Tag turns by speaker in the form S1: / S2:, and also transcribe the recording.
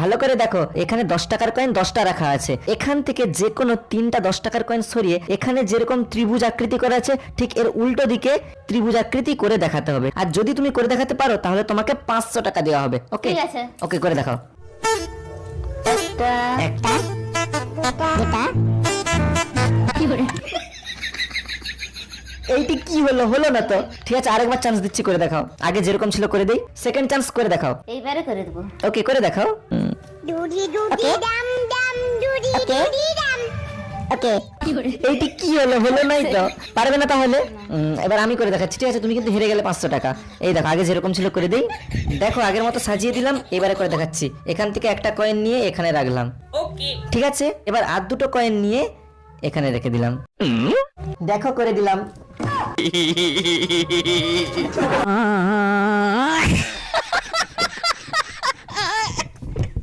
S1: ভালো করে দেখো, এখানে 10 টাকার কয়েন 10টা রাখা আছে। এখান থেকে যে কোনো 3টা 10 টাকার কয়েন সরিয়ে এখানে যেরকম ত্রিভুজ আকৃতি করা আছে ঠিক এর উল্টো দিকে ত্রিভুজ আকৃতি করে দেখাতে হবে। আর যদি তুমি করে দেখাতে পারো তাহলে তোমাকে 500 টাকা দেওয়া হবে। ওকে
S2: ঠিক আছে।
S1: ওকে, করে দেখাও।
S2: একটা
S1: একটা
S2: দুটা কি করে
S1: এইটি কি হলো? হলো না তো। ঠিক আছে, আরেকবার চান্স দিচ্ছি, করে দেখাও। আগে যেরকম ছিল করে দেই, সেকেন্ড চান্স করে দেখাও।
S2: এইবারে করে দেবো।
S1: ওকে, করে দেখাও।
S3: Doody doody dum dum doody doody dum.
S2: ওকে কি করে
S1: এইটি কি হলো? হলো নাই তো, পারবে না তাহলে। এবার আমি করে দেখাচ্ছি। ঠিক আছে, তুমি কিন্তু হেরে গেলে 500 টাকা। এই দেখো, আগে যেরকম ছিল করে দেই। দেখো, আগের মতো সাজিয়ে দিলাম। এবারে করে দেখাচ্ছি। এখান থেকে একটা কয়েন নিয়ে এখানে রাখলাম। ওকে, ঠিক আছে। এবার আর দুটো কয়েন নিয়ে এখানে রেখে দিলাম। দেখো, করে দিলাম।